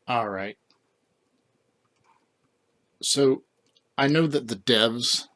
All right. So I know that the devs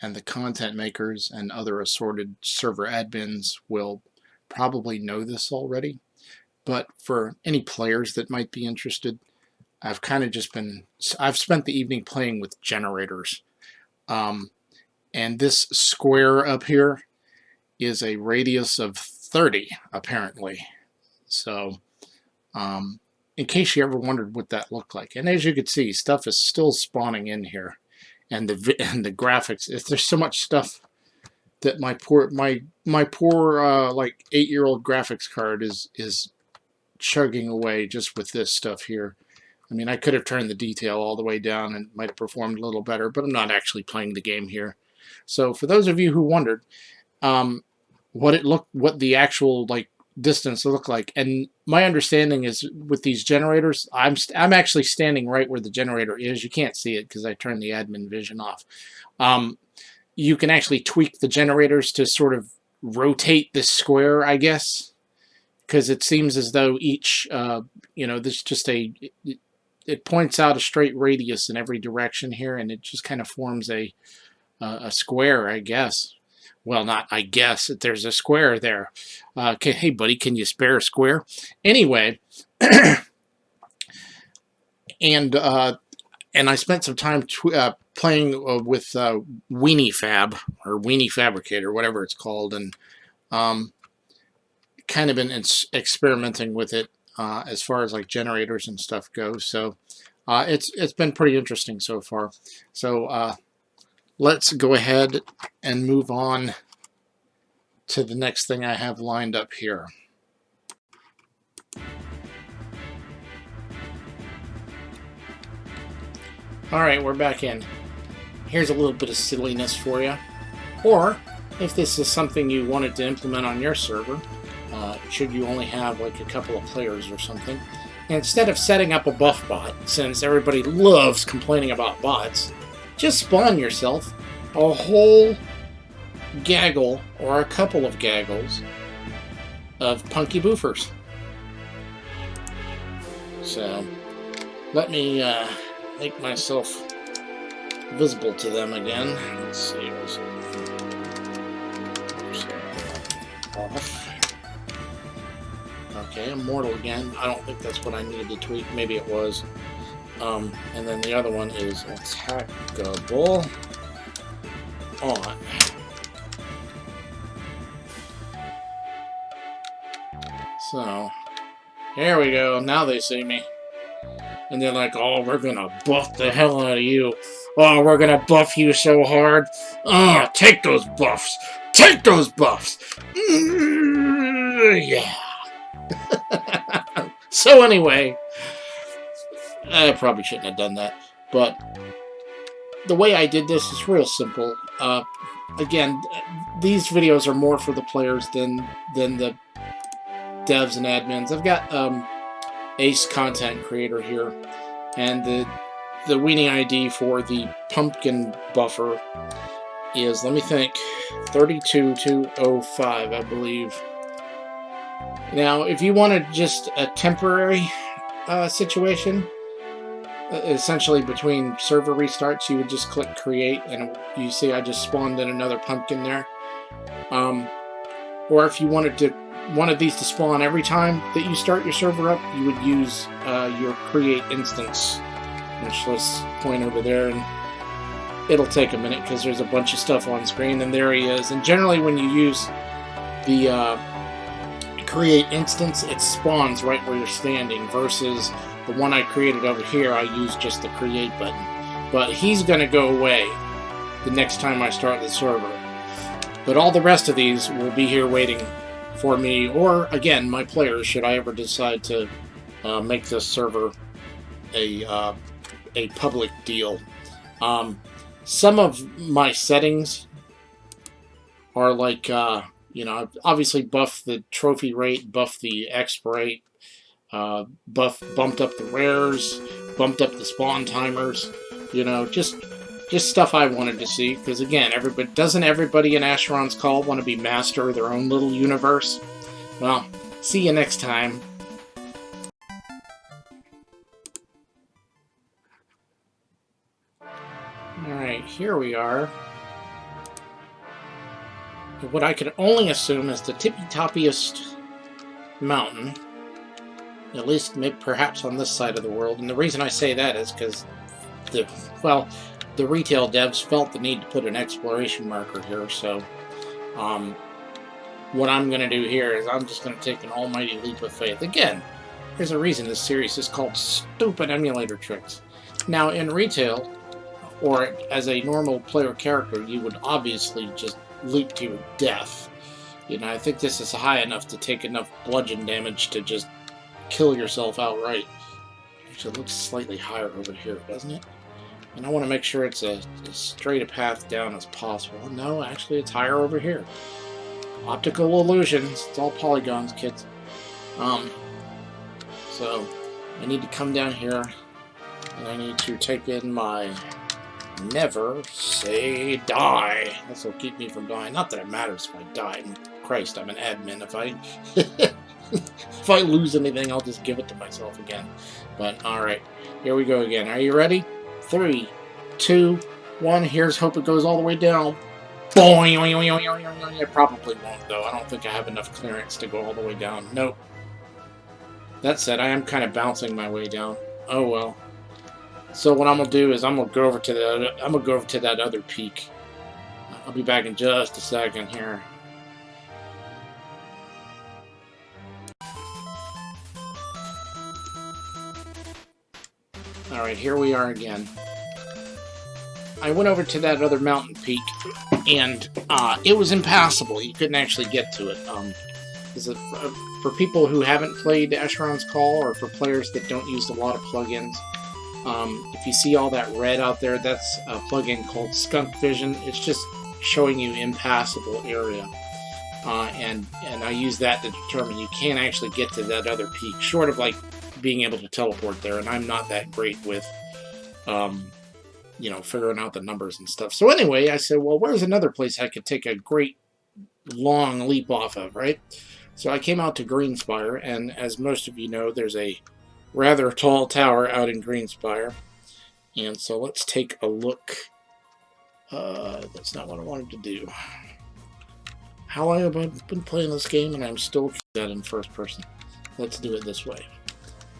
and the content makers and other assorted server admins will probably know this already. But for any players that might be interested, I've spent the evening playing with generators. Um, and this square up here is a radius of 30, apparently. So, um, in case you ever wondered what that looked like, and as you can see, stuff is still spawning in here, and the graphics. There's so much stuff that my poor like 8-year-old graphics card is chugging away just with this stuff here. I mean, I could have turned the detail all the way down and might have performed a little better, but I'm not actually playing the game here. So for those of you who wondered, um, what the actual like distance looked like, and my understanding is with these generators, I'm actually standing right where the generator is. You can't see it because I turned the admin vision off. Um, you can actually tweak the generators to sort of rotate this square, I guess, because it seems as though each, this just it points out a straight radius in every direction here, and it just kind of forms a square, I guess. Well, not I guess. There's a square there. Hey, buddy, can you spare a square? Anyway, and I spent some time playing with Weenie Fab or Weenie Fabricator, whatever it's called, and kind of been experimenting with it as far as like generators and stuff go. So it's been pretty interesting so far. So let's go ahead and move on to the next thing I have lined up here. Alright, we're back in. Here's a little bit of silliness for you. Or, if this is something you wanted to implement on your server, should you only have like a couple of players or something, instead of setting up a buff bot, since everybody loves complaining about bots, just spawn yourself a whole gaggle or a couple of gaggles of punky boofers. So let me make myself visible to them again. Let's see. Off. Okay, immortal again. I don't think that's what I needed to tweak. Maybe it was. And then the other one is attackable on. So, here we go. Now they see me. And they're like, oh, we're gonna buff the hell out of you. Oh, we're gonna buff you so hard. Oh, take those buffs. Take those buffs. Yeah. So anyway, I probably shouldn't have done that. But the way I did this is real simple. Again, these videos are more for the players than the devs and admins. I've got Ace Content Creator here, and the weenie ID for the pumpkin buffer is, let me think, 32205, I believe. Now, if you wanted just a temporary situation, essentially between server restarts, you would just click create, and you see I just spawned in another pumpkin there. Or if you wanted these to spawn every time that you start your server up, you would use your create instance, which let's point over there, and it'll take a minute because there's a bunch of stuff on screen, and there he is. And generally when you use the create instance, it spawns right where you're standing, versus the one I created over here, I use just the create button. But he's going to go away the next time I start the server. But all the rest of these will be here waiting for me, or again, my players, should I ever decide to make this server a public deal. Some of my settings are like, obviously buff the trophy rate, buff the exp rate, bumped up the rares, bumped up the spawn timers, just stuff I wanted to see, because again, doesn't everybody in Asheron's Call want to be master of their own little universe? Well, see you next time. Alright, here we are. What I could only assume is the tippy-toppiest mountain, at least perhaps on this side of the world. And the reason I say that is because the retail devs felt the need to put an exploration marker here. So what I'm going to do here is I'm just going to take an almighty leap of faith. Again, there's a reason this series is called Stupid Emulator Tricks. Now, in retail, or as a normal player character, you would obviously just leap to your death. You know, I think this is high enough to take enough bludgeon damage to just kill yourself outright. Actually, it looks slightly higher over here, doesn't it? And I want to make sure it's as straight a path down as possible. No, actually, it's higher over here. Optical illusions. It's all polygons, kids. So, I need to come down here, and I need to type in my never say die. This will keep me from dying. Not that it matters if I die. Christ, I'm an admin. If I if I lose anything, I'll just give it to myself again. But alright, here we go again. Are you ready? 3, 2, 1. Here's hope it goes all the way down. Boing! It probably won't, though. I don't think I have enough clearance to go all the way down. Nope. That said, I am kind of bouncing my way down. Oh well. So what I'm gonna do is I'm gonna go over to that other peak. I'll be back in just a second here. Alright, here we are again. I went over to that other mountain peak, and it was impassable. You couldn't actually get to it. For people who haven't played Asheron's Call, or for players that don't use a lot of plugins, if you see all that red out there, that's a plugin called Skunk Vision. It's just showing you impassable area. And I use that to determine you can't actually get to that other peak, short of like being able to teleport there, and I'm not that great with you know, figuring out the numbers and stuff. So anyway, I said, well, where's another place I could take a great long leap off of, right? So I came out to Greenspire, and as most of you know, there's a rather tall tower out in Greenspire. And so let's take a look. That's not what I wanted to do. How long have I been playing this game, and I'm still that in first person? Let's do it this way.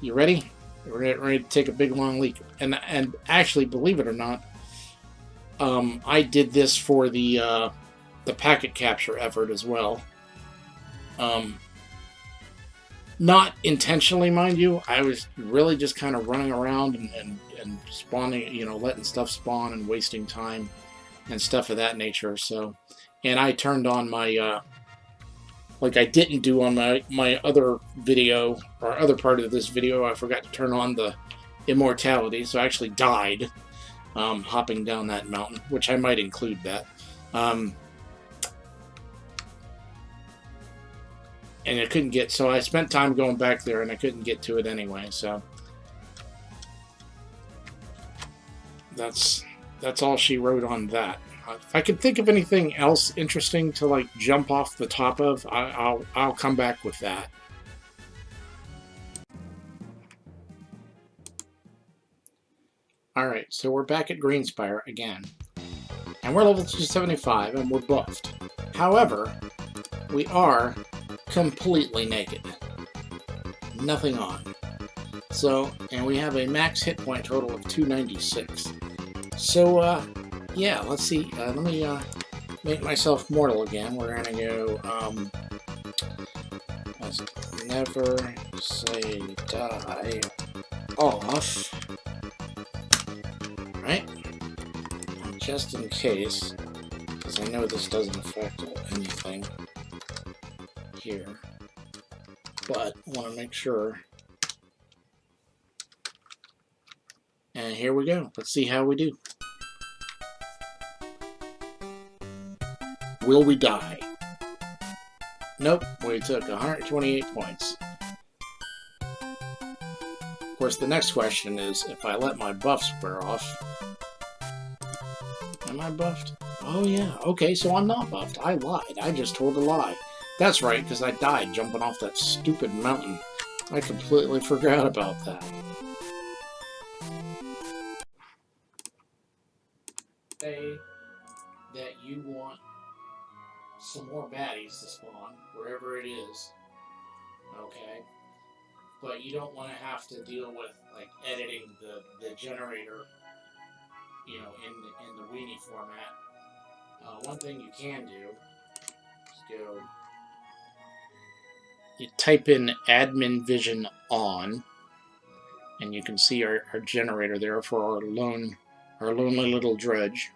You ready? We're ready to take a big long leap. And actually, believe it or not, I did this for the packet capture effort as well. Not intentionally, mind you. I was really just kind of running around and spawning, you know, letting stuff spawn and wasting time and stuff of that nature. So, and I turned on my like I didn't do on my other video, or other part of this video, I forgot to turn on the immortality, so I actually died hopping down that mountain, which I might include that. And I couldn't get, so I spent time going back there, and I couldn't get to it anyway, so that's all she wrote on that. If I could think of anything else interesting to like jump off the top of, I'll come back with that. Alright, so we're back at Greenspire again. And we're level 275, and we're buffed. However, we are completely naked. Nothing on. So, and we have a max hit point total of 296. So, yeah, let's see. Let me make myself mortal again. We're gonna go, let's never say die off. Right? Just in case, because I know this doesn't affect anything here, but I want to make sure. And here we go. Let's see how we do. Will we die? Nope, we took 128 points. Of course, the next question is, if I let my buffs wear off... Am I buffed? Oh yeah, okay, so I'm not buffed. I lied. I just told a lie. That's right, because I died jumping off that stupid mountain. I completely forgot about that. Hey, that you want some more baddies to spawn, wherever it is, okay? But you don't want to have to deal with like editing the generator, you know, in the weenie format. One thing you can do is go, you type in admin vision on, and you can see our generator there for our lonely little dredge.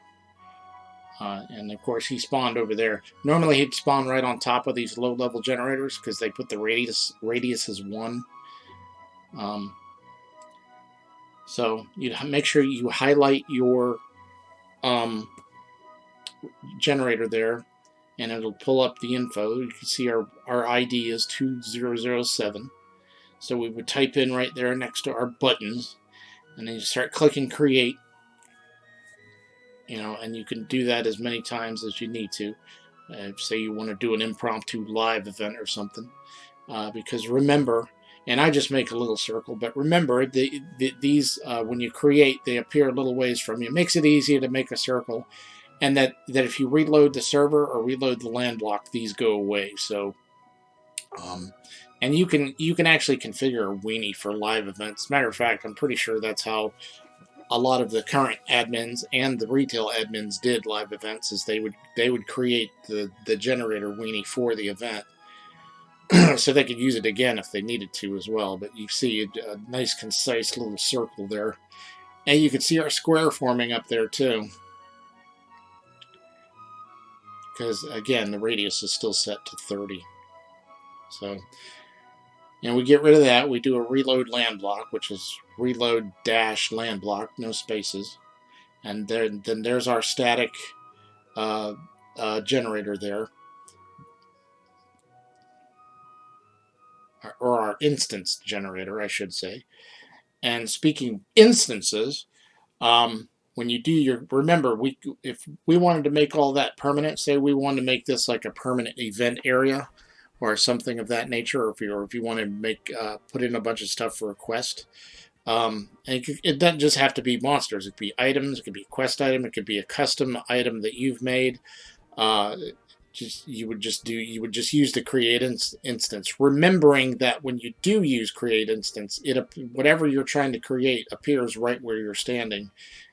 And of course, he spawned over there. Normally, he'd spawn right on top of these low-level generators because they put the radius as 1. So you make sure you highlight your generator there, and it'll pull up the info. You can see our ID is 2007. So we would type in right there next to our buttons, and then you start clicking create. You know, and you can do that as many times as you need to. Say you want to do an impromptu live event or something. Because remember, and I just make a little circle, but remember, these, when you create, they appear a little ways from you. It makes it easier to make a circle, and that if you reload the server or reload the land block, these go away. So, and you can actually configure a weenie for live events. Matter of fact, I'm pretty sure that's how a lot of the current admins and the retail admins did live events, is they would create the generator weenie for the event so they could use it again if they needed to as well. But you see a nice concise little circle there, and you can see our square forming up there too, because again the radius is still set to 30. So, and we get rid of that. We do a reload land block, which is reload dash land block, no spaces. And then there's our static generator there, or our instance generator, I should say. And speaking of instances, when you do your, remember, if we wanted to make all that permanent, say we wanted to make this like a permanent event area or something of that nature, or if you want to make put in a bunch of stuff for a quest. And it doesn't just have to be monsters. It could be items. It could be a quest item. It could be a custom item that you've made. You would just use the create instance, remembering that when you do use create instance, whatever you're trying to create appears right where you're standing,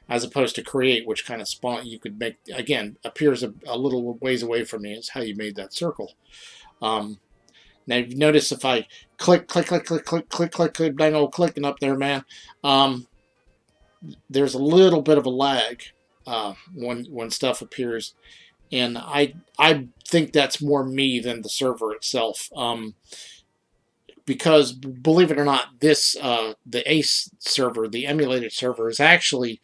as opposed to create, which kind of spawn you could make again appears a little ways away from you. Is how you made that circle. Now you've noticed if I click, dang old clicking up there, man, there's a little bit of a lag when stuff appears, and I think that's more me than the server itself. Because believe it or not, this the Ace server, the emulated server, is actually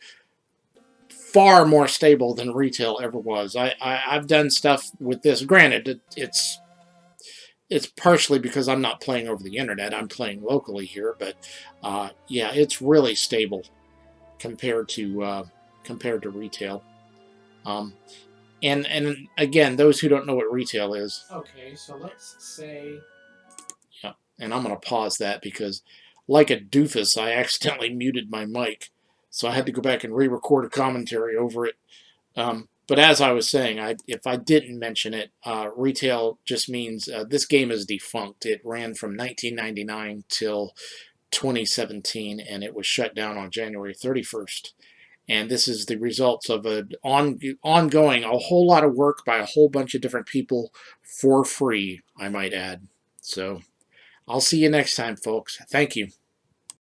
far more stable than retail ever was. I've done stuff with this. Granted, it's partially because I'm not playing over the internet. I'm playing locally here, but yeah, it's really stable compared to retail. And again, those who don't know what retail is. Okay, so let's say. Yeah, and I'm gonna pause that because, like a doofus, I accidentally muted my mic, so I had to go back and re-record a commentary over it. But as I was saying, if I didn't mention it, retail just means this game is defunct. It ran from 1999 till 2017, and it was shut down on January 31st. And this is the results of an ongoing, a whole lot of work by a whole bunch of different people for free, I might add. So I'll see you next time, folks. Thank you.